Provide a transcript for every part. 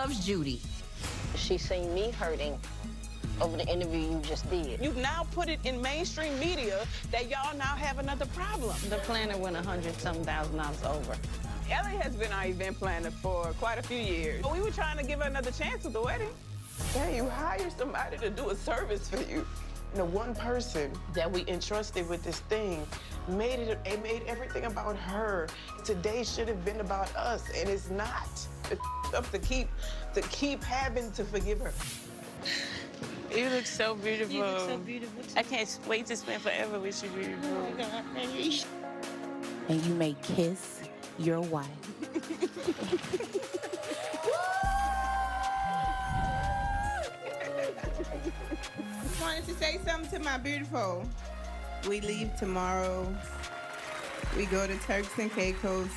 loves Judy. She seen me hurting over the interview you just did. You've now put it in mainstream media that y'all now have another problem. The planner went $100,000 over. Ellie has been our event planner for quite a few years. We were trying to give her another chance with the wedding. Yeah, you hire somebody to do a service for you. The one person that we entrusted with this thing it made everything about her. Today should have been about us, and it's not. It's up to keep having to forgive her. You look so beautiful. You look so beautiful, too. I can't wait to spend forever with you, beautiful. Oh, my God, baby. And you may kiss your wife. Just wanted to say something to my beautiful. We leave tomorrow. We go to Turks and Caicos.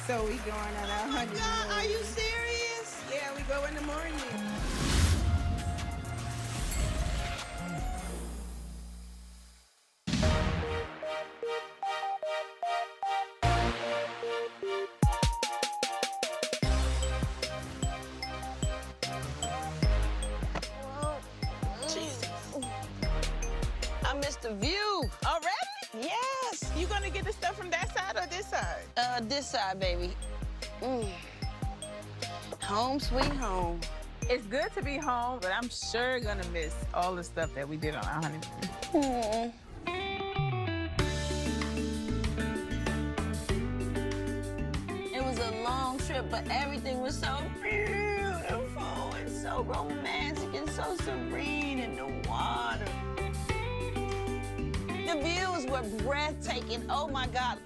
So we going on our honeymoon. God, are you serious? Yeah, we go in the morning. I missed the view. Already? Yes. You gonna get the stuff from that side or this side? This side, baby. Home sweet home. It's good to be home, but I'm sure gonna miss all the stuff that we did on our honeymoon. It was a long trip, but everything was so beautiful and so romantic and so serene in the water. The views were breathtaking, oh my God.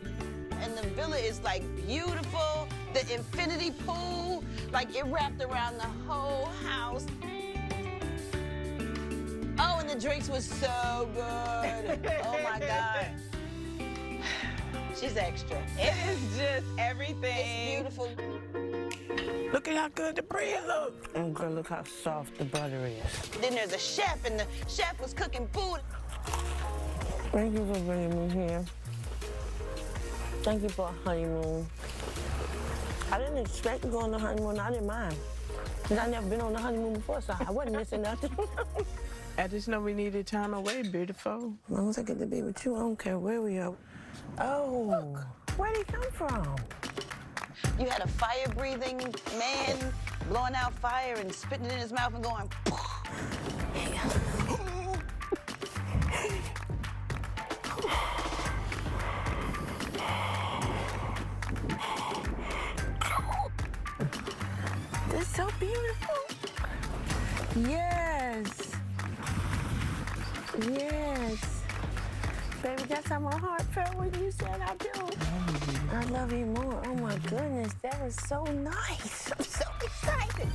And the villa is like beautiful. The infinity pool, like it wrapped around the whole house. Oh, and the drinks were so good. Oh my God. She's extra. It is just everything. It's beautiful. Look at how good the bread looks. Oh, girl, look how soft the butter is. Then there's a chef, and the chef was cooking food. Thank you for bringing me here. Thank you for a honeymoon. I didn't expect to go on the honeymoon. I didn't mind. Because I never been on the honeymoon before, so I wasn't missing nothing. I just know we needed time away, beautiful. As long as I get to be with you, I don't care where we are. Oh, where'd he come from? You had a fire-breathing man blowing out fire and spitting it in his mouth and going, This is so beautiful. Yes. Yes. Baby, that's how my heart felt when you said I do. I love you more. Oh my goodness, that was so nice. I'm so excited.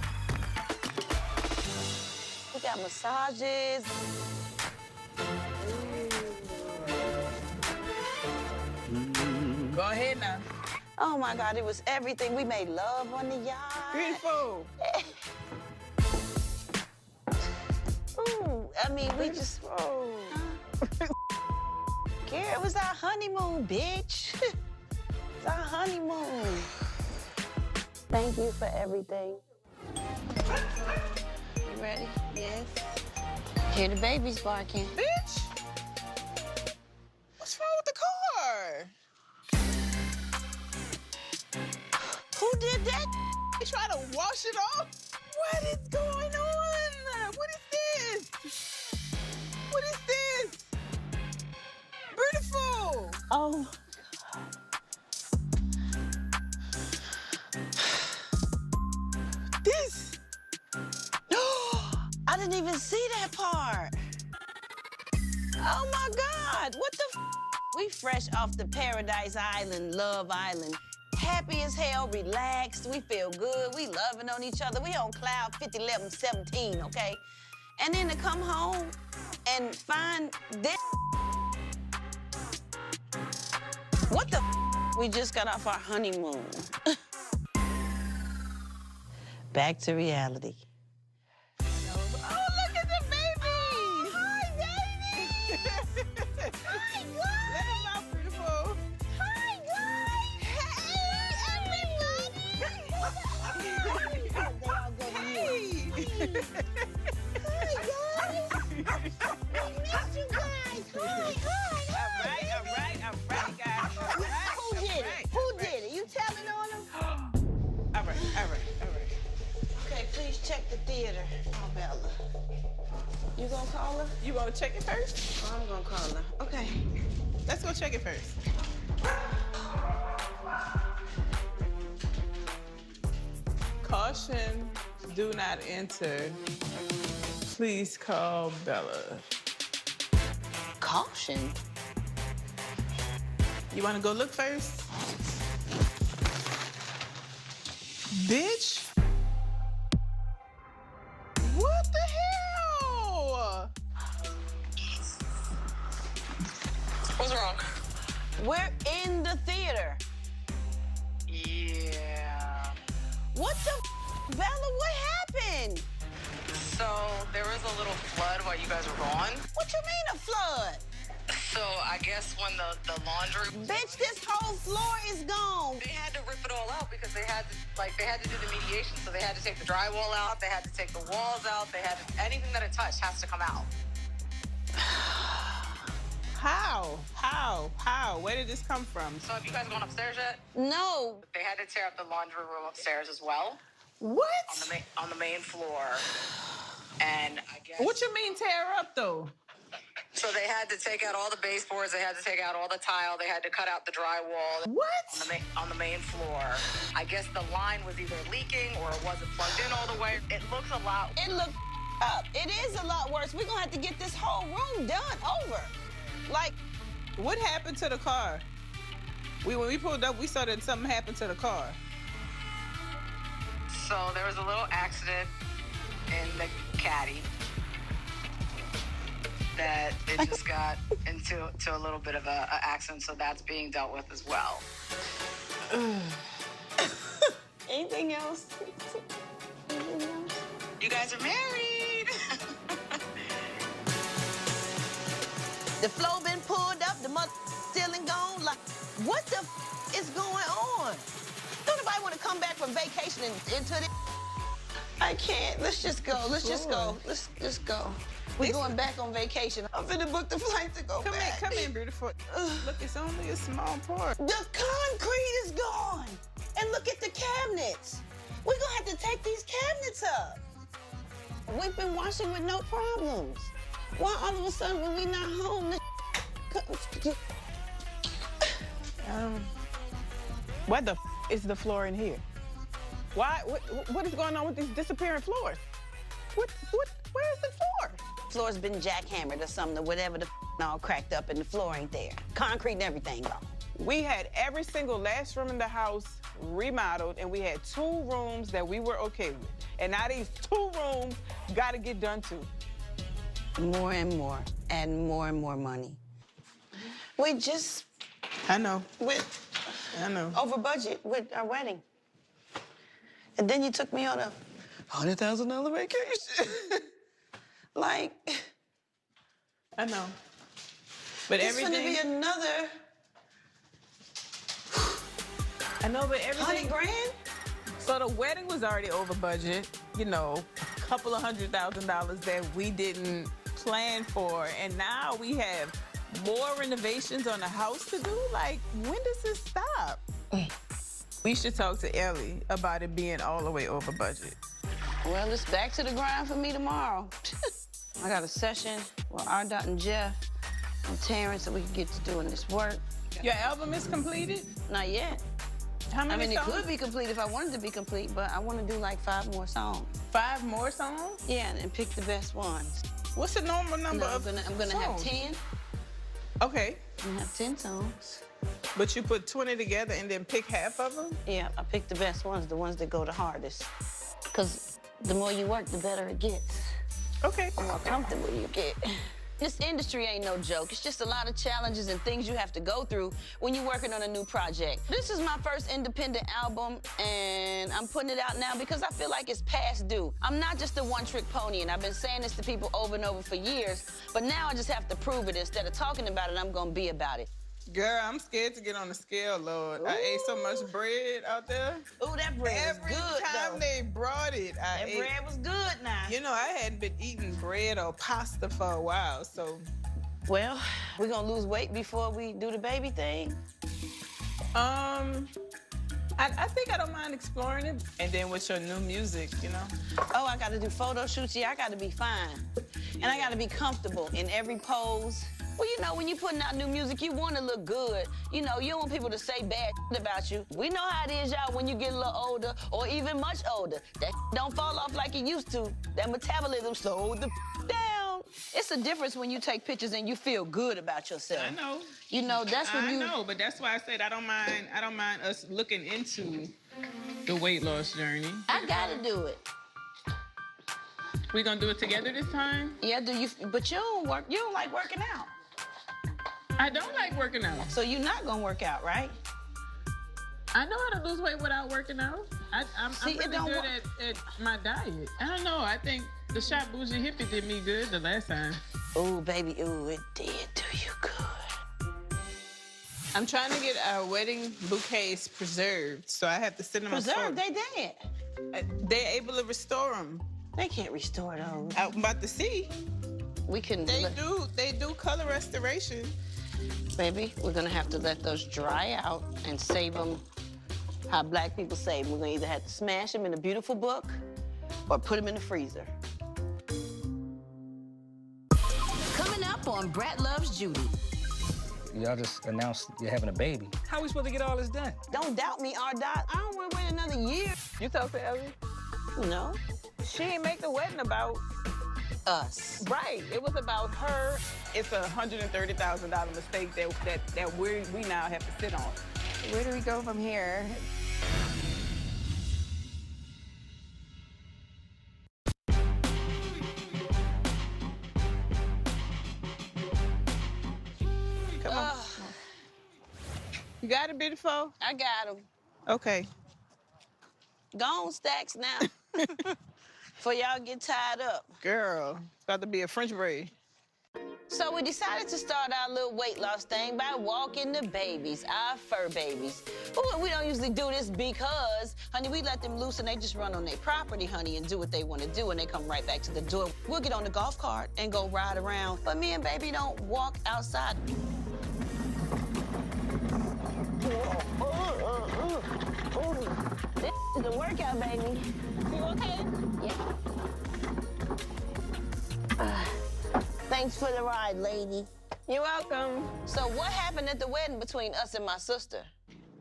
we got massages. Go ahead now. Oh my God, it was everything. We made love on the yacht. Beautiful. Ooh, I mean, we just, Kara, it was our honeymoon, bitch. It's our honeymoon. Thank you for everything. You ready? Yes. Hear the babies barking. Bitch! What's wrong with the car? Who did that? They try to wash it off? What is going on? What is this? What is this? Beautiful! Oh. This! I didn't even see that part. Oh my God, what the f? We fresh off the Paradise Island, Love Island. Happy as hell, relaxed, we feel good, we loving on each other. We on cloud 50, 11, 17, okay? And then to come home and find this. What the f? We just got off our honeymoon. Back to reality. Oh, look at the baby! Hi, baby! Hi, guys! Let him out, beautiful. Hi, guys! Hey, everybody! All right, guys. All right. Who did it? Who did it? You telling on them? All right. Okay, please check the theater. Oh, Bella. You gonna call her? You gonna check it first? Oh, I'm gonna call her. Okay. Let's go check it first. Caution, do not enter. Please call Bella. Caution? You wanna go look first? Bitch. What the hell? What's wrong? We're in the theater. Yeah. What the Bella, what happened? So there was a little flood while you guys were gone. What you mean a flood? So I guess when the laundry, Bitch, this whole floor is gone. they had to rip it all out because they had to do the mediation. So they had to take the drywall out. They had to take the walls out. They had to, anything that it touched has to come out. How? Where did this come from? So have you guys gone upstairs yet? No. They had to tear up the laundry room upstairs as well What? on the main floor. And I guess. What you mean tear up though? So they had to take out all the baseboards. They had to take out all the tile. They had to cut out the drywall. What? On the main floor. I guess the line was either leaking or it wasn't plugged in all the way. It looks a lot. It looked up. It is a lot worse. We're gonna have to get this whole room done over. Like, What happened to the car? When we pulled up, we saw that something happened to the car. So there was a little accident in the caddy that it just got into a little bit of a accident. So that's being dealt with as well. anything else? You guys are married. The floor been pulled up, the mother still and gone. Like, what the is going on? Don't nobody want to come back from vacation and into this? I can't. Let's just go. Let's just go. Let's just go. We're going back on vacation. I'm finna book the flight to go back. Come in, beautiful. Look, it's only a small part. The concrete is gone. And look at the cabinets. We're gonna have to take these cabinets up. We've been washing with no problems. Why all of a sudden when we not home, Where the is the floor in here? Why? What is going on with these disappearing floors? Where's the floor? floor's been jackhammered or something, or whatever the all cracked up and the floor ain't there. Concrete and everything gone. We had every single last room in the house remodeled, and we had 2 rooms that we were okay with. And now these 2 rooms gotta get done too. More and more, and more money. We just I know. went I know. over budget with our wedding. And then you took me on a $100,000 vacation. Like, I know. But it's everything. gonna be another I know, but everything. 100 grand? So the wedding was already over budget, you know, a couple of $100,000 that we didn't plan for. And now we have more renovations on the house to do. Like, when does this stop? We should talk to Ellie about it being all the way over budget. Well, it's back to the grind for me tomorrow. I got a session with R. and Jeff and Terrence so we can get to doing this work. Your album is completed? Not yet. How I many mean, it songs? could be complete if I wanted to be complete, but I want to do like 5 more songs. 5 more songs? Yeah, and pick the best ones. What's the normal number No, of I'm gonna have songs? 10. Okay, I'm gonna have 10 songs. but you put 20 together and then pick half of them? Yeah, I pick the best ones, the ones that go the hardest. Because the more you work, the better it gets. Okay. The more comfortable you get. This industry ain't no joke. It's just a lot of challenges and things you have to go through when you're working on a new project. This is my first independent album, and I'm putting it out now because I feel like it's past due. I'm not just a one-trick pony, and I've been saying this to people over and over for years, but now I just have to prove it. Instead of talking about it, I'm gonna be about it. Girl, I'm scared to get on the scale, Lord. I ate so much bread out there. Ooh, that bread Every was good, time though. they brought it, I That ate. bread was good now. You know, I hadn't been eating bread or pasta for a while, so. Well, we're gonna lose weight before we do the baby thing. I think I don't mind exploring it. And then with your new music, you know? Oh, I gotta do photo shoots. Yeah, I gotta be fine. And I gotta be comfortable in every pose. Well, you know, when you're putting out new music, you wanna look good. You know, you don't want people to say bad about you. We know how it is, y'all, when you get a little older or even much older. That don't fall off like it used to. That metabolism slowed the down. It's a difference when you take pictures and you feel good about yourself. I know. You know, that's when I know, but that's why I said I don't mind us looking into the weight loss journey. I gotta do it. We gonna do it together this time? Yeah, but you don't like working out. I don't like working out. So you're not gonna work out, right? I know how to lose weight without working out. I'm See, really good at my diet. I don't know. I think the Shop Bougie Hippie did me good the last time. Ooh, baby, ooh, it did do you good. I'm trying to get our wedding bouquets preserved, so I have to send them. Preserved? They dead. They're able to restore them. They can't restore those. I'm about to see. We can. They do color restoration. Baby, we're gonna have to let those dry out and save them how Black people save them. We're gonna either have to smash them in a beautiful book or put them in the freezer. Coming up on Brat Loves Judy. Y'all just announced you're having a baby. How are we supposed to get all this done? Don't doubt me, R-Dot. I don't want to wait another year. You talk to Ellie? No. She ain't make the wedding about us. Right. It was about her. It's a $130,000 mistake that we now have to sit on. Where do we go from here? Come on. You got it, beautiful? I got them. Okay. Go on, Stacks, now. Before y'all get tied up. Girl, it's about to be a French braid. So we decided to start our little weight loss thing by walking the babies, our fur babies. But we don't usually do this because, honey, we let them loose and they just run on their property, honey, and do what they want to do, and they come right back to the door. We'll get on the golf cart and go ride around, but me and baby don't walk outside. This is the workout, baby. You okay? Yeah. Thanks for the ride, lady. You're welcome. So what happened at the wedding between us and my sister?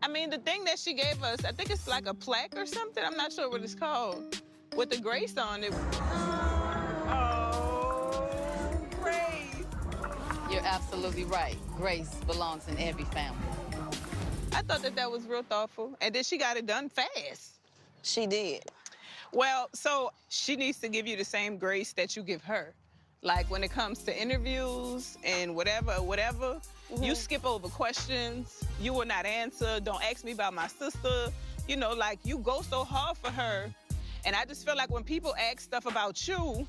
I mean, the thing that she gave us, I think it's like a plaque or something. I'm not sure what it's called. With the grace on it. Oh, Grace. You're absolutely right. Grace belongs in every family. I thought that was real thoughtful. And then she got it done fast. She did. Well, so she needs to give you the same grace that you give her. Like when it comes to interviews and whatever, you skip over questions. You will not answer. Don't ask me about my sister. You know, like you go so hard for her. And I just feel like when people ask stuff about you,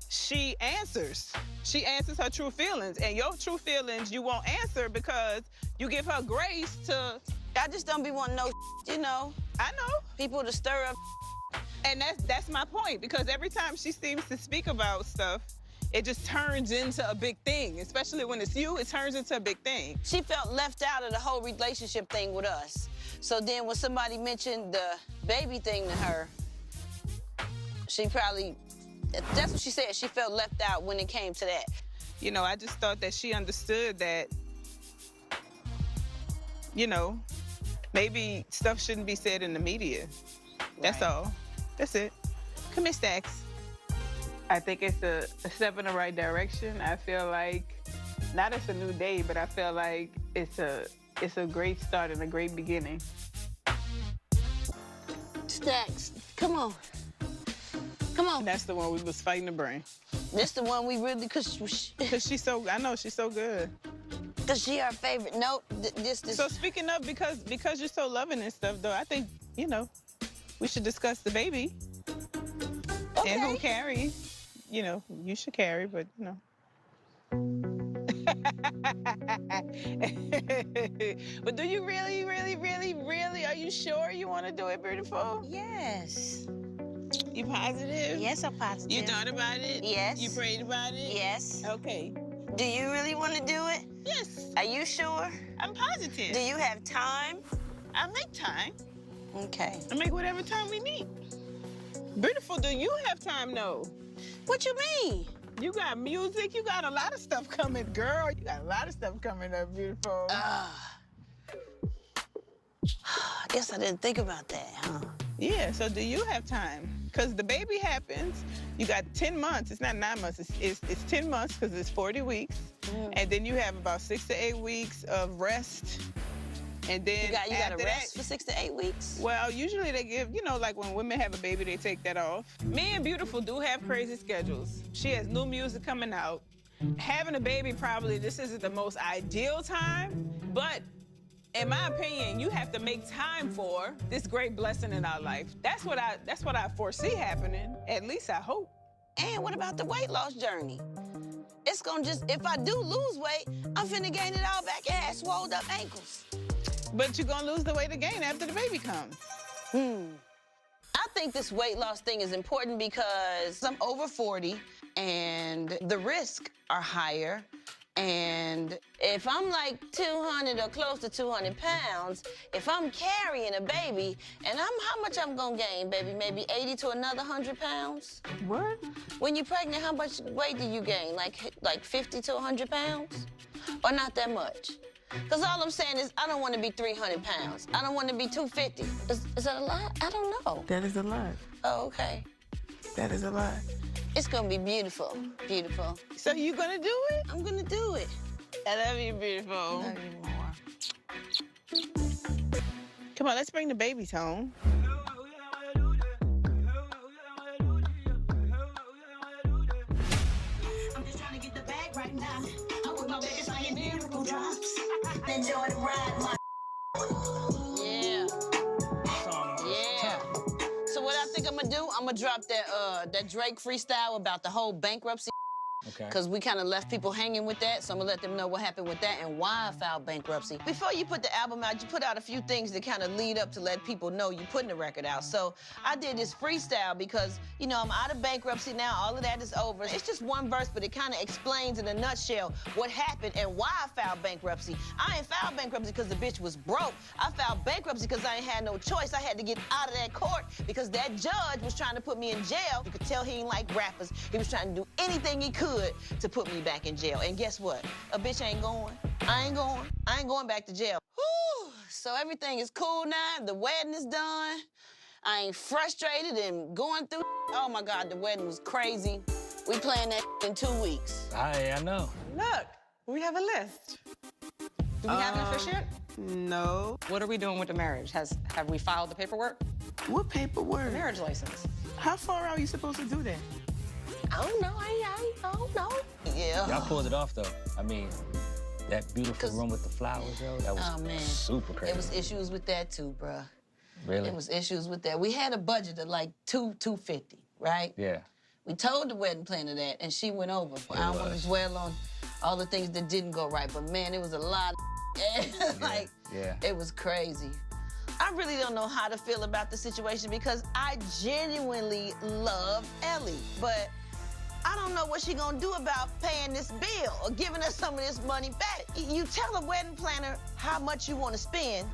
she answers. She answers her true feelings. And your true feelings, you won't answer because you give her grace to... I just don't be wanting no, you know. I know. People to stir up. And that's my point, because every time she seems to speak about stuff, it just turns into a big thing. Especially when it's you, it turns into a big thing. She felt left out of the whole relationship thing with us. So then when somebody mentioned the baby thing to her, she probably, that's what she said, she felt left out when it came to that. You know, I just thought that she understood that, you know, maybe stuff shouldn't be said in the media. That's all. That's it. Come here, Stacks. I think it's a step in the right direction. I feel like, not it's a new day, but I feel like it's a great start and a great beginning. Stacks, come on. Come on. That's the one we was fighting to bring. This the one we really, cause she's so, I know she's so good. Cause she our favorite. Nope, this. So speaking of, because you're so loving and stuff, though, I think, you know, we should discuss the baby. Okay. And who carries. You know, you should carry, but, you know. But do you really, are you sure you want to do it, beautiful? Yes. You positive? Yes, I'm positive. You thought about it? Yes. You prayed about it? Yes. Okay. Do you really want to do it? Yes. Are you sure? I'm positive. Do you have time? I make time. Okay. I make whatever time we need. Beautiful, do you have time, though? What you mean? You got music, you got a lot of stuff coming, girl. You got a lot of stuff coming up, beautiful. I guess I didn't think about that, huh? Yeah, so do you have time? Because the baby happens, you got 10 months. It's not 9 months, it's 10 months because it's 40 weeks. And then you have about 6 to 8 weeks of rest. And then you got to after rest that, for 6 to 8 weeks? Well, usually they give, you know, like when women have a baby, they take that off. Me and Beautiful do have crazy schedules. She has new music coming out. Having a baby, probably this isn't the most ideal time, but in my opinion, you have to make time for this great blessing in our life. That's what I foresee happening. At least I hope. And what about the weight loss journey? It's gonna just, if I do lose weight, I'm finna gain it all back and have swolled up ankles. But you're gonna lose the weight again after the baby comes. I think this weight loss thing is important because I'm over 40 and the risks are higher. And if I'm like 200 or close to 200 pounds, if I'm carrying a baby, and how much I'm gonna gain, baby? Maybe 80 to another 100 pounds? What? When you're pregnant, how much weight do you gain? Like 50 to 100 pounds? Or not that much? Because all I'm saying is I don't want to be 300 pounds. I don't want to be 250. Is that a lot? I don't know. That is a lot. Oh, okay. That is a lot. It's gonna be beautiful, beautiful. So you gonna do it? I'm gonna do it. I love you, beautiful. I love you more. Come on, let's bring the babies home. I'm just trying to get the bag right now. I'm with my baby saying beautiful drops. Enjoy the ride, Yeah. Yeah. So what I think I'm gonna do, I'm gonna drop that Drake freestyle about the whole bankruptcy. Okay. Because we kind of left people hanging with that, so I'm gonna let them know what happened with that and why I filed bankruptcy. Before you put the album out, you put out a few things that kind of lead up to let people know you're putting the record out. So I did this freestyle because, you know, I'm out of bankruptcy now, all of that is over. It's just one verse, but it kind of explains in a nutshell what happened and why I filed bankruptcy. I ain't filed bankruptcy because the bitch was broke. I filed bankruptcy because I ain't had no choice. I had to get out of that court because that judge was trying to put me in jail. You could tell he ain't like rappers. He was trying to do anything he could to put me back in jail. And guess what? A bitch ain't going. I ain't going. I ain't going back to jail. Whew. So everything is cool now. The wedding is done. I ain't frustrated and going through. Oh my God, the wedding was crazy. We playing that in 2 weeks. I know. Look, we have a list. Do we have an officiant? No. What are we doing with the marriage? Have we filed the paperwork? What paperwork? The marriage license. How far out are you supposed to do that? I don't know. I don't know. Yeah. Y'all pulled it off, though. I mean, that beautiful room with the flowers, yo, that was super crazy. It was issues with that, too, bruh. Really? It was issues with that. We had a budget of like $250, right? Yeah. We told the wedding planner that, and she went over. I don't want to dwell on all the things that didn't go right, but man, it was a lot of like, it was crazy. I really don't know how to feel about the situation because I genuinely love Ellie, but I don't know what she gonna do about paying this bill or giving us some of this money back. You tell a wedding planner how much you want to spend.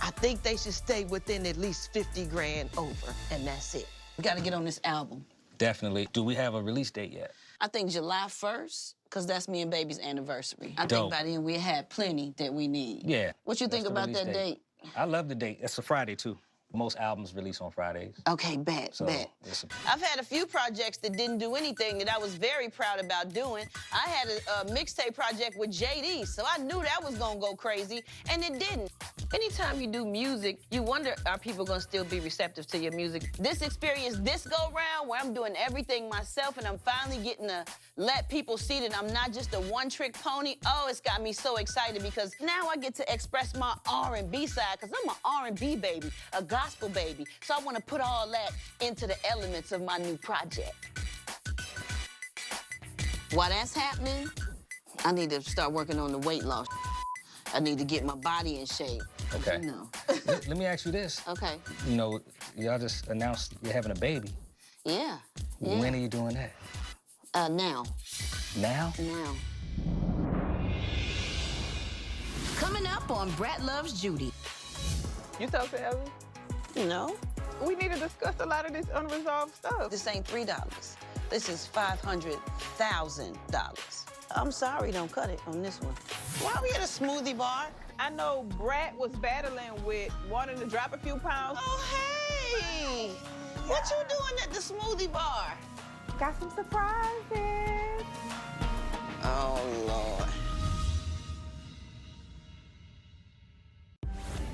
I think they should stay within at least 50 grand over, and that's it. We gotta get on this album. Definitely. Do we have a release date yet? I think July 1st, because that's me and baby's anniversary. I think by then we had plenty that we need. Yeah. What you think about that date? I love the date. It's a Friday, too. Most albums release on Fridays. Okay, bet. I've had a few projects that didn't do anything that I was very proud about doing. I had a mixtape project with JD, so I knew that was gonna go crazy, and it didn't. Anytime you do music, you wonder, are people gonna still be receptive to your music? This experience, this go-round, where I'm doing everything myself, and I'm finally getting to let people see that I'm not just a one-trick pony. Oh, it's got me so excited because now I get to express my R&B side, because I'm an R&B baby, a gospel baby. So I want to put all that into the elements of my new project. While that's happening, I need to start working on the weight loss. I need to get my body in shape. Okay. You know. Let me ask you this. Okay. You know, y'all just announced you're having a baby. Yeah. When are you doing that? Now. Now? Now. Coming up on Brat Loves Judy. You talk to Ellie? No. We need to discuss a lot of this unresolved stuff. This ain't $3. This is $500,000. I'm sorry, don't cut it on this one. Why are we at a smoothie bar? I know Brat was battling with wanting to drop a few pounds. Oh, hey! What you doing at the smoothie bar? Got some surprises. Oh, Lord.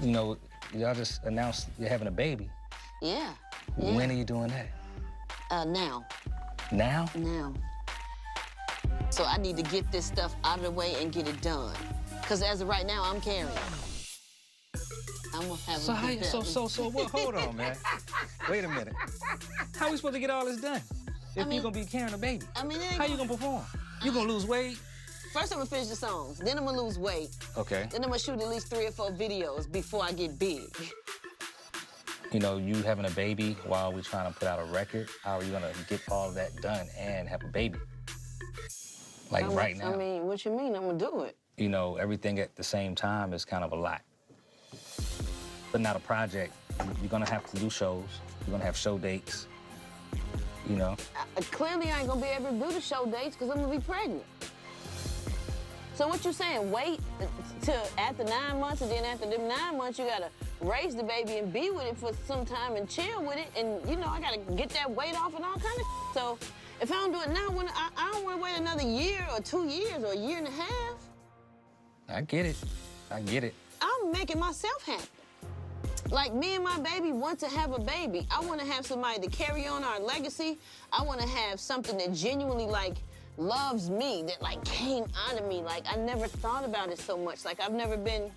You know, y'all just announced you're having a baby. Yeah. When are you doing that? Now. Now? Now. So I need to get this stuff out of the way and get it done. Because as of right now, I'm carrying. I'm gonna have So what? Hold on, man. Wait a minute. How are we supposed to get all this done if you're gonna be carrying a baby? I mean, how you gonna perform? You gonna lose weight? First, I'm gonna finish the songs. Then I'm gonna lose weight. Okay. Then I'm gonna shoot at least 3 or 4 videos before I get big. You know, you having a baby while we're trying to put out a record, how are you gonna get all of that done and have a baby? Like right now. I mean, what you mean? I'm gonna do it. You know, everything at the same time is kind of a lot. Putting out a project, you're gonna have to do shows. You're gonna have show dates, you know? Clearly, I ain't gonna be able to do the show dates because I'm gonna be pregnant. So what you saying, wait till after 9 months, and then after them 9 months, you gotta raise the baby and be with it for some time and chill with it, and you know, I gotta get that weight off and all kind of So if I don't do it now, I don't wanna wait another year or 2 years or a year and a half. I get it. I get it. I'm making myself happy. Like, me and my baby want to have a baby. I want to have somebody to carry on our legacy. I want to have something that genuinely, like, loves me, that, like, came out of me. Like, I never thought about it so much. Like, I've never been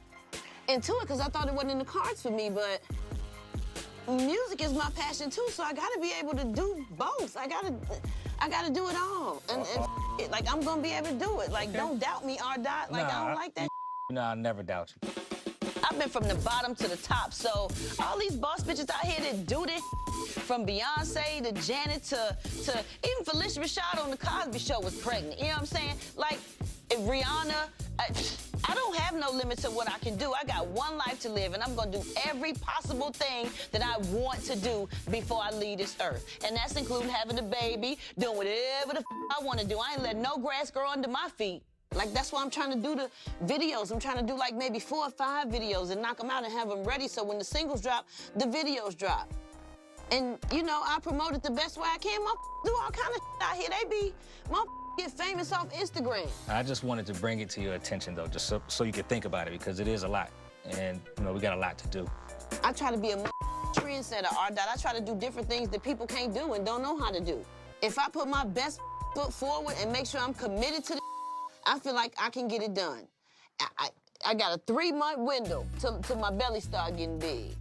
into it because I thought it wasn't in the cards for me, but music is my passion, too, so I got to be able to do both. I got to do it all. And it, like, I'm going to be able to do it. Like, don't doubt me, R. Dot. Like, I don't like that. No, I never doubt you. I've been from the bottom to the top, so all these boss bitches out here that do this, from Beyonce to Janet to even Felicia Rashad on the Cosby Show was pregnant. You know what I'm saying? Like, if Rihanna, I don't have no limits to what I can do. I got one life to live, and I'm gonna do every possible thing that I want to do before I leave this earth. And that's including having a baby, doing whatever the I want to do. I ain't letting no grass grow under my feet. Like, that's why I'm trying to do the videos. I'm trying to do, like, maybe 4 or 5 videos and knock them out and have them ready so when the singles drop, the videos drop. And, you know, I promote it the best way I can. Do all kind of out here. They be, get famous off Instagram. I just wanted to bring it to your attention, though, just so you could think about it, because it is a lot. And, you know, we got a lot to do. I try to be a trendsetter, R. Dot. I try to do different things that people can't do and don't know how to do. If I put my best foot forward and make sure I'm committed to I feel like I can get it done. I got a 3-month window till my belly start getting big.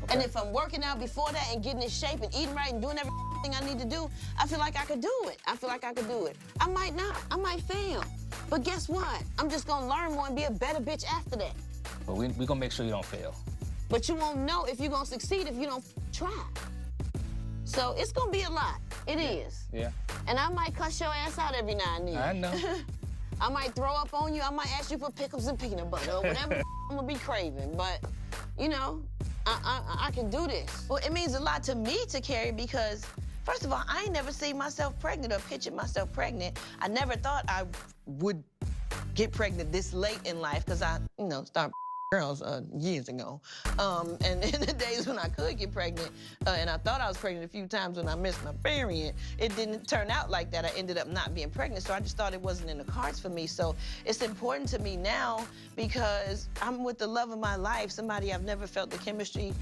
Okay. And if I'm working out before that and getting in shape and eating right and doing everything I need to do, I feel like I could do it. I feel like I could do it. I might not. I might fail. But guess what? I'm just gonna learn more and be a better bitch after that. But we're gonna make sure you don't fail. But you won't know if you're gonna succeed if you don't try. So it's gonna be a lot. It is. Yeah. And I might cuss your ass out every now and then. I know. I might throw up on you. I might ask you for pickles and peanut butter or whatever I'm gonna be craving. But, you know, I can do this. Well, it means a lot to me to carry because, first of all, I ain't never seen myself pregnant or pictured myself pregnant. I never thought I would get pregnant this late in life because I, you know, started girls years ago. And in the days when I could get pregnant, and I thought I was pregnant a few times when I missed my period, it didn't turn out like that. I ended up not being pregnant, so I just thought it wasn't in the cards for me. So it's important to me now because I'm with the love of my life, somebody I've never felt the chemistry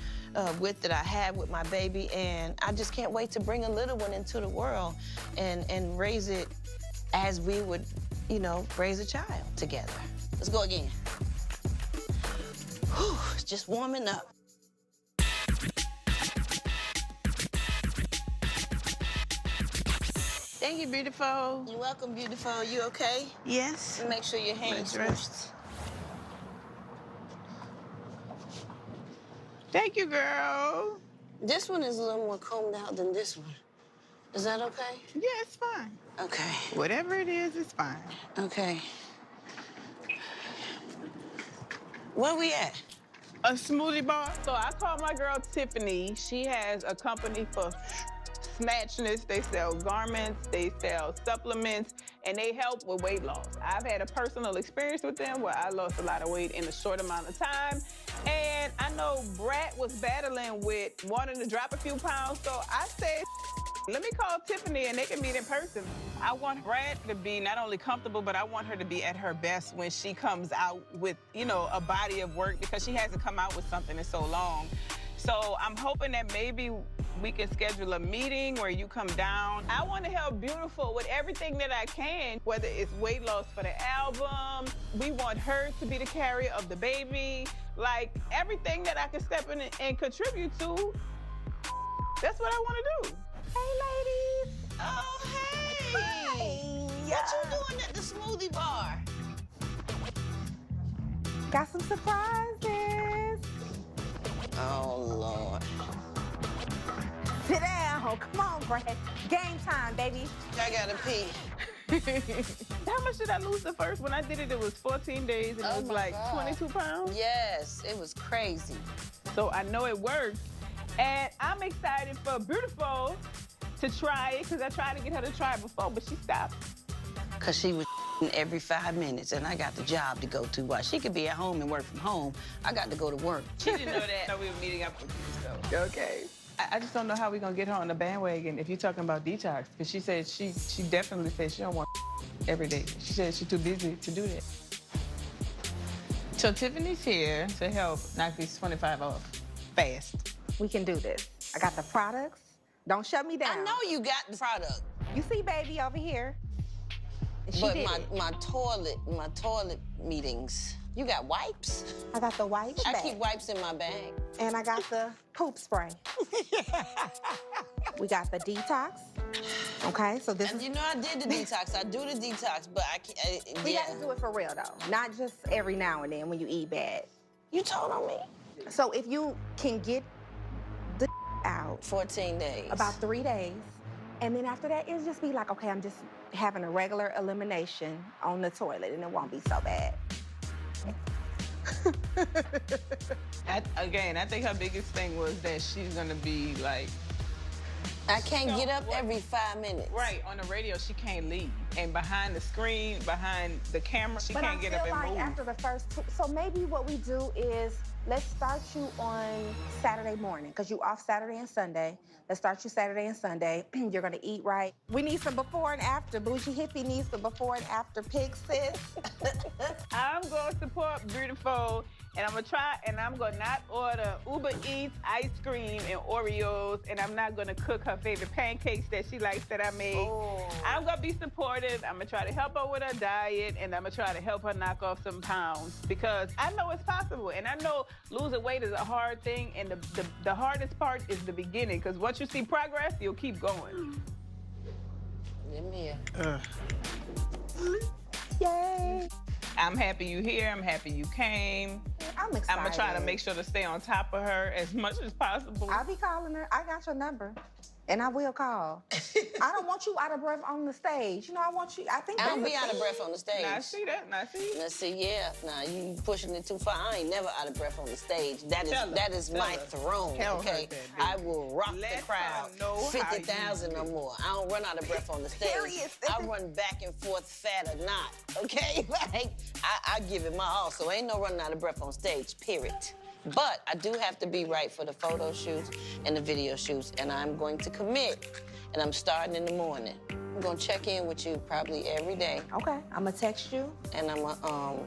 with that I had with my baby, and I just can't wait to bring a little one into the world and raise it as we would, you know, raise a child together. Let's go again. Whew, just warming up. Thank you, beautiful. You're welcome, beautiful. You okay? Yes. Make sure your hands Let's first. Thank you, girl. This one is a little more combed out than this one. Is that okay? Yeah, it's fine. Okay. Whatever it is, it's fine. Okay. Where we at? A smoothie bar. So I called my girl Tiffany. She has a company for snatchness. They sell garments, they sell supplements, and they help with weight loss. I've had a personal experience with them where I lost a lot of weight in a short amount of time. And I know Brat was battling with wanting to drop a few pounds, so I said, let me call Tiffany and they can meet in person. I want Brat to be not only comfortable, but I want her to be at her best when she comes out with, you know, a body of work, because she hasn't come out with something in so long. So I'm hoping that maybe we can schedule a meeting where you come down. I want to help Beautiful with everything that I can, whether it's weight loss for the album. We want her to be the carrier of the baby. Like, everything that I can step in and contribute to, that's what I want to do. Hey, ladies. Oh, hey. Hey. What you doing at the smoothie bar? Got some surprises. Oh, Lord. Sit down. Come on, Brat. Game time, baby. I gotta pee. How much did I lose the first? When I did it, it was 14 days, and it was like 22 pounds. Yes, it was crazy. So I know it works. And I'm excited for Beautiful to try it, because I tried to get her to try it before, but she stopped. Because she was every 5 minutes, and I got the job to go to. While she could be at home and work from home, I got to go to work. She didn't know that. No, we were meeting up with you, so. Okay. I just don't know how we're going to get her on the bandwagon if you're talking about detox, because she said she definitely said she don't want every day. She said she's too busy to do that. So Tiffany's here to help knock these 25 off fast. We can do this. I got the products. Don't shut me down. I know you got the product. You see baby over here? She But did it. my toilet meetings. You got wipes? I got the wipes I bag. keep wipes in my bag. And I got the poop spray. We got the detox. Okay, so this And is... you know I did the detox. I do the detox, but I can't. We got to do it for real, though. Not just every now and then when you eat bad. You told on me. So if you can get the out 14 days. about 3 days, and then after that, it'll just be like, okay, I'm just having a regular elimination on the toilet, and it won't be so bad. Again, I think her biggest thing was that she's gonna be like... I can't get up every 5 minutes. Right, on the radio, she can't leave. And behind the screen, behind the camera, she can't get up and But I feel move. like after the first two, so maybe what we do is, let's start you on Saturday morning, because you off Saturday and Sunday. Let's start you Saturday and Sunday. You're gonna eat right. We need some before and after. Bougie Hippie needs some before and after pics, sis. I'm gonna support Beautiful, and I'm gonna try, and I'm gonna not order Uber Eats, ice cream, and Oreos, and I'm not gonna cook her favorite pancakes that she likes that I made. Oh. I'm gonna be supportive. I'm gonna try to help her with her diet, and I'm gonna try to help her knock off some pounds, because I know it's possible, and I know losing weight is a hard thing, and the hardest part is the beginning, because once you see progress, you'll keep going. Give me a... Yay. I'm happy you here. I'm happy you came. I'm excited. I'm gonna try to make sure to stay on top of her as much as possible. I'll be calling her. I got your number. And I will call. I don't want you out of breath on the stage. You know, I want you, I think I don't that's be a out of thing. breath on the stage. Now, see that? Now, see? Now, see, yeah. Now, you pushing it too far. I ain't never out of breath on the stage. That is Tell my her. throne, Tell her okay? that, I will rock Let the crowd. her know how you 50,000 do or it. more. I don't run out of breath on the stage. Serious. I run back and forth, fat or not, okay? Like, I give it my all, so ain't no running out of breath on stage, period. But I do have to be right for the photo shoots and the video shoots, and I'm going to commit, and I'm starting in the morning. I'm gonna check in with you probably every day, Okay, I'm gonna text you. and I'm gonna,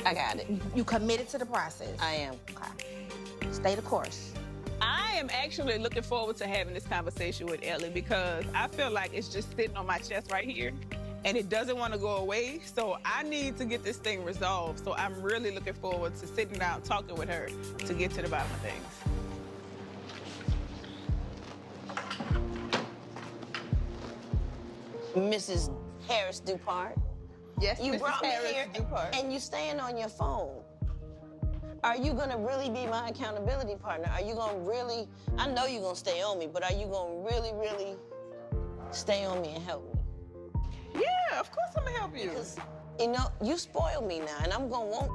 I got it. You committed to the process. I am. Okay. Stay the course. I am actually looking forward to having this conversation with Ellie, because I feel like it's just sitting on my chest right here, and it doesn't want to go away. So I need to get this thing resolved. So I'm really looking forward to sitting down, talking with her to get to the bottom of things. Mrs. Harris Dupart. Yes, You Mrs. brought me Harris here Dupart. and you staying on your phone. Are you gonna really be my accountability partner? Are you gonna really, I know you're gonna stay on me, but are you gonna really, really stay on me and help me? Yeah, of course I'm gonna help you. Because, you know, you spoil me now, and I'm gonna want.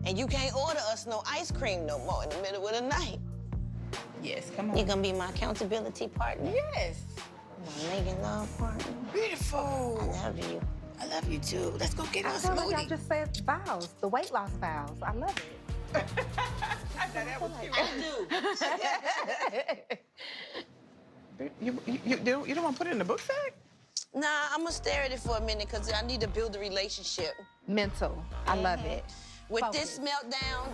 And you can't order us no ice cream no more in the middle of the night. Yes, come on. You're gonna be my accountability partner. Yes. My making love partner. Beautiful. I love you. I love you too. Let's go get I us a feel like y'all smoothie. just said vows, the weight loss vows. I love it. I thought that was cute. You don't want to put it in the book bag? Nah, I'm gonna stare at it for a minute because I need to build a relationship. Mental. I love it. With Focus. this meltdown,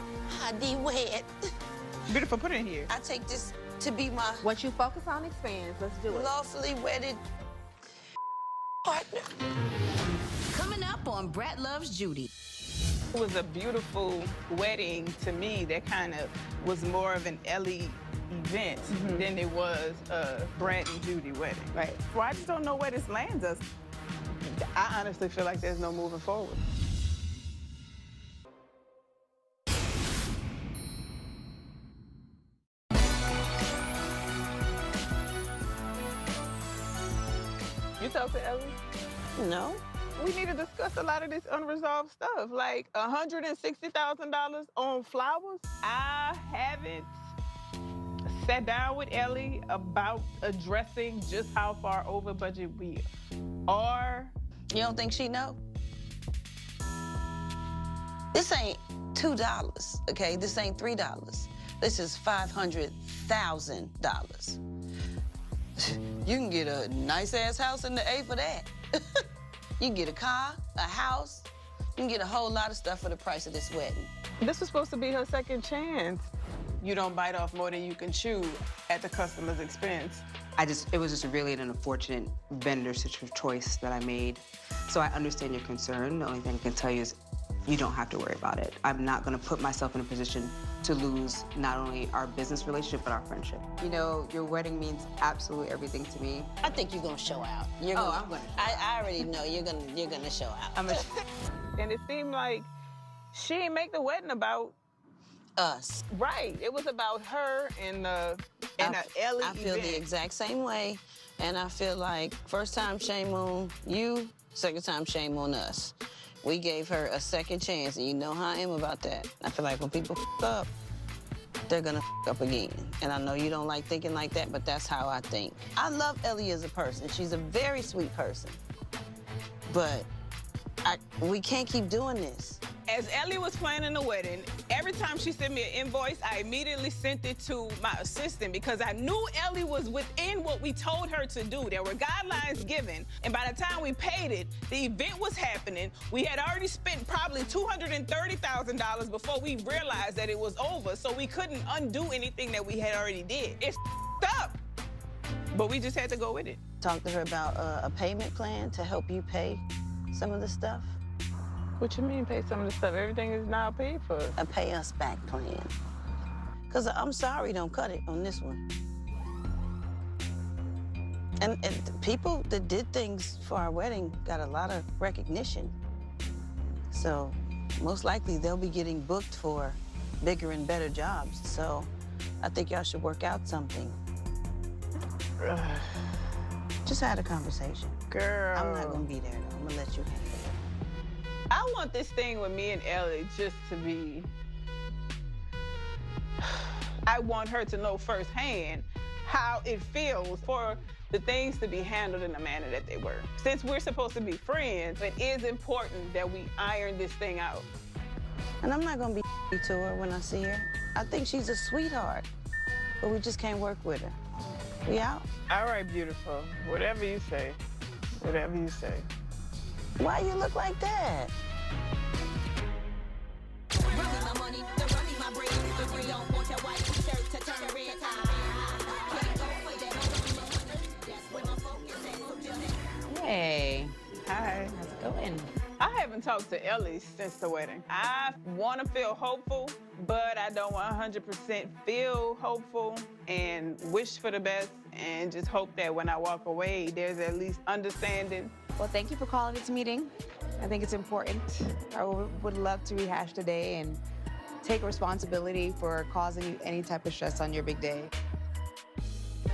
I be wet. Beautiful, put it in here. I take this to be my What you focus on expands. Let's do it. lawfully wedded partner. Coming up on Brat Loves Judy. It was a beautiful wedding to me that kind of was more of an Ellie event than it was a Brat and Judy wedding. Right. Well, I just don't know where this lands us. I honestly feel like there's no moving forward. You talk to Ellie? No. We need to discuss a lot of this unresolved stuff, like $160,000 on flowers. I haven't sat down with Ellie about addressing just how far over budget we are. You don't think she know? This ain't $2, okay? This ain't $3. This is $500,000. You can get a nice-ass house in the A for that. You can get a car, a house. You can get a whole lot of stuff for the price of this wedding. This was supposed to be her second chance. You don't bite off more than you can chew at the customer's expense. It was just really an unfortunate vendor choice that I made. So I understand your concern. The only thing I can tell you is you don't have to worry about it. I'm not gonna put myself in a position to lose not only our business relationship, but our friendship. You know, your wedding means absolutely everything to me. I think you're gonna show out. I'm gonna. I already know you're gonna show out. And it seemed like she didn't make the wedding about us. Right. It was about her and Ellie I feel event. the exact same way, and I feel like first time shame on you, second time shame on us. We gave her a second chance, and you know how I am about that. I feel like when people up, they're gonna up again. And I know you don't like thinking like that, but that's how I think. I love Ellie as a person. She's a very sweet person. But we can't keep doing this. As Ellie was planning the wedding, every time she sent me an invoice, I immediately sent it to my assistant because I knew Ellie was within what we told her to do. There were guidelines given, and by the time we paid it, the event was happening. We had already spent probably $230,000 before we realized that it was over, so we couldn't undo anything that we had already did. It's up, but we just had to go with it. Talk to her about a payment plan to help you pay some of the stuff. What you mean pay some of the stuff? Everything is now paid for. A pay us back plan. Because I'm sorry, don't cut it on this one. And people that did things for our wedding got a lot of recognition. So most likely they'll be getting booked for bigger and better jobs. So I think y'all should work out something. Just had a conversation. Girl. I'm not gonna be there though. I'm gonna let you handle it. I want this thing with me and Ellie just to be... I want her to know firsthand how it feels for the things to be handled in the manner that they were. Since we're supposed to be friends, it is important that we iron this thing out. And I'm not gonna be to her when I see her. I think she's a sweetheart, but we just can't work with her. We out? All right, beautiful. Whatever you say. Whatever you say. Why you look like that? Hey. Hi. How's it going? I haven't talked to Ellie since the wedding. I want to feel hopeful, but I don't 100% feel hopeful and wish for the best and just hope that when I walk away, there's at least understanding. Well, thank you for calling this meeting. I think it's important. I would love to rehash the day and take responsibility for causing you any type of stress on your big day.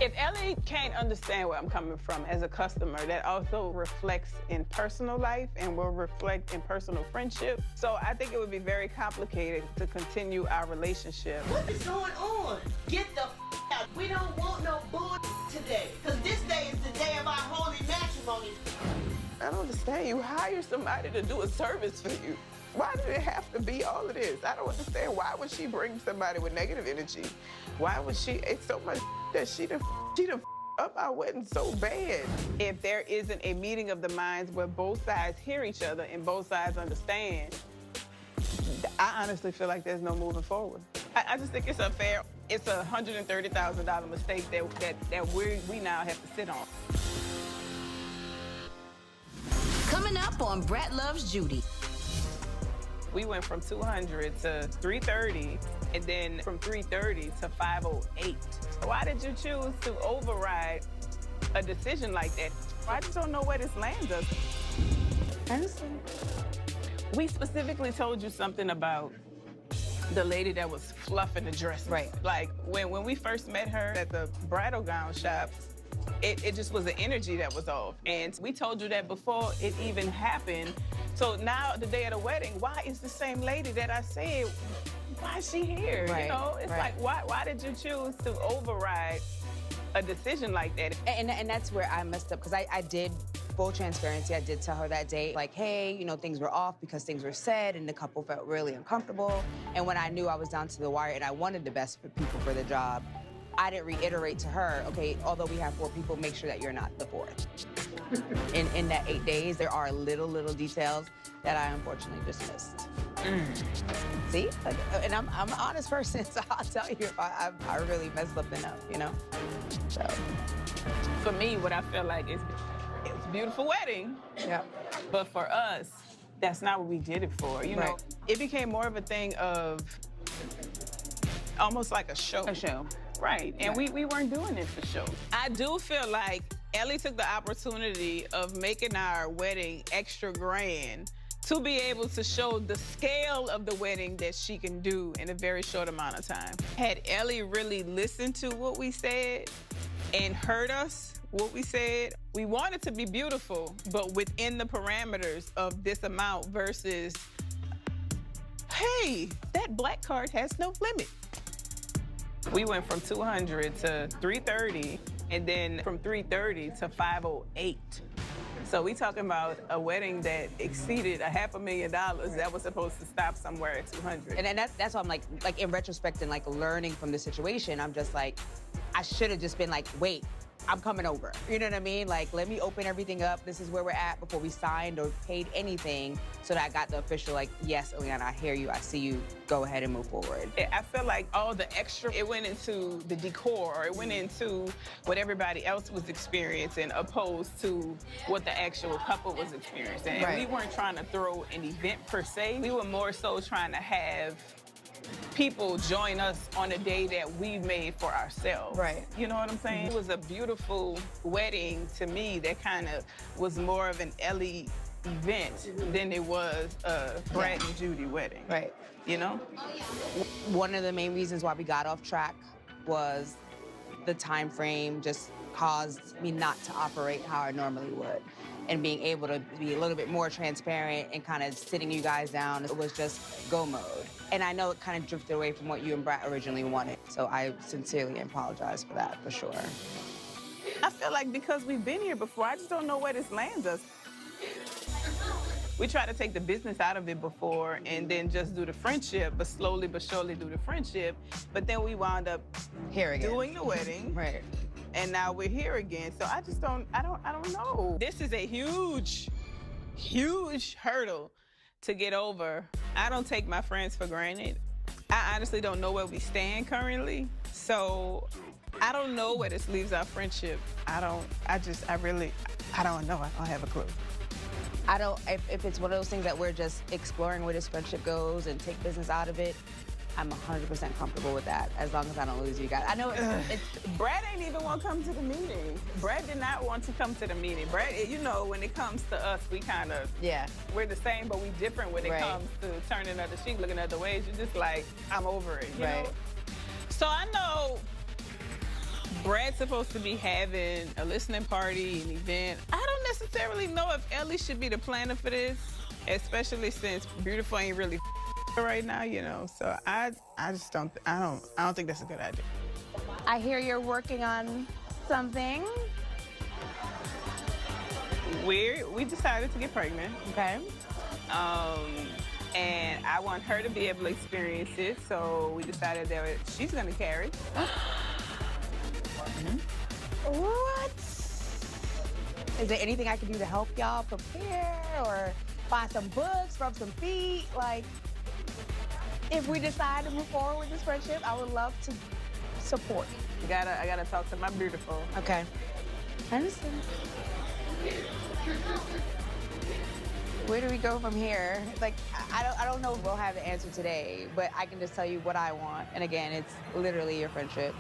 If Ellie can't understand where I'm coming from as a customer, that also reflects in personal life and will reflect in personal friendship. So I think it would be very complicated to continue our relationship. What is going on? Get the out. We don't want no bull today. Because this day is the day of our holy matrimony. I don't understand. You hire somebody to do a service for you. Why did it have to be all of this? I don't understand. Why would she bring somebody with negative energy? Why would she? It's so much that she done up our wedding so bad. If there isn't a meeting of the minds where both sides hear each other and both sides understand, I honestly feel like there's no moving forward. I just think it's unfair. It's a $130,000 mistake that we now have to sit on. Coming up on Brat Loves Judy. We went from 200 to 330, and then from 330 to 508. Why did you choose to override a decision like that? I just don't know where this lands us. Honestly. We specifically told you something about the lady that was fluffing the dress. Right. Like, when we first met her at the bridal gown shop, it just was the energy that was off. And we told you that before it even happened. So now, the day of the wedding, why is the same lady that I said, why is she here? Right, you know, it's like, why did you choose to override a decision like that? And that's where I messed up, because I did, full transparency, I did tell her that day, like, hey, you know, things were off because things were said and the couple felt really uncomfortable. And when I knew I was down to the wire and I wanted the best for people for the job, I didn't reiterate to her, okay, although we have 4 people, make sure that you're not the 4th. In that 8 days, there are little details that I unfortunately just missed. See? And I'm an honest person, so I'll tell you if I really messed up enough, you know? So. For me, what I feel like is it was a beautiful wedding. Yeah. But for us, that's not what we did it for. You know, it became more of a thing of almost like a show. A show. Right, and we weren't doing it for show. I do feel like Ellie took the opportunity of making our wedding extra grand to be able to show the scale of the wedding that she can do in a very short amount of time. Had Ellie really listened to what we said and heard us, what we said, we want it to be beautiful, but within the parameters of this amount versus, hey, that black card has no limit. We went from 200 to 330, and then from 330 to 508. So we talking about a wedding that exceeded $500,000 that was supposed to stop somewhere at 200. And that's why I'm like in retrospect and like learning from the situation, I'm just like, I should have just been like, wait, I'm coming over. You know what I mean? Like, let me open everything up. This is where we're at before we signed or paid anything, so that I got the official, like, yes, Ileana, I hear you, I see you, go ahead and move forward. I feel like all the extra, it went into the decor, or it went into what everybody else was experiencing, opposed to what the actual couple was experiencing. And we weren't trying to throw an event per se. We were more so trying to have people join us on a day that we made for ourselves. Right. You know what I'm saying? It was a beautiful wedding to me that kind of was more of an Ellie event than it was a Brat and Judy wedding. Right. You know? One of the main reasons why we got off track was the time frame just caused me not to operate how I normally would. And being able to be a little bit more transparent and kind of sitting you guys down, it was just go mode. And I know it kind of drifted away from what you and Brat originally wanted. So I sincerely apologize for that, for sure. I feel like because we've been here before, I just don't know where this lands us. We tried to take the business out of it before and then just do the friendship, but slowly but surely do the friendship. But then we wound up here again, doing the wedding. Right. And now we're here again. So I just don't know. This is a huge, huge hurdle to get over. I don't take my friends for granted. I honestly don't know where we stand currently. So I don't know where this leaves our friendship. I don't know. I don't have a clue. If it's one of those things that we're just exploring where this friendship goes and take business out of it, I'm 100% comfortable with that as long as I don't lose you guys. I know it's Brat ain't even want to come to the meeting. Brat did not want to come to the meeting. Brat, you know, when it comes to us, we kind of, we're the same, but we different when it comes to turning other cheek, looking other ways. You're just like, I'm over it, you know? So I know Brad's supposed to be having a listening party, an event. I don't necessarily know if Ellie should be the planner for this, especially since Beautiful ain't really right now, you know. So I just don't think that's a good idea. I hear you're working on something. We decided to get pregnant. Okay. And I want her to be able to experience it, so we decided that she's gonna carry. What? Is there anything I can do to help y'all prepare or buy some books, rub some feet? Like, if we decide to move forward with this friendship, I would love to support. I gotta talk to my Beautiful. Okay. I understand. Where do we go from here? Like, I don't know if we'll have the answer today, but I can just tell you what I want. And again, it's literally your friendship.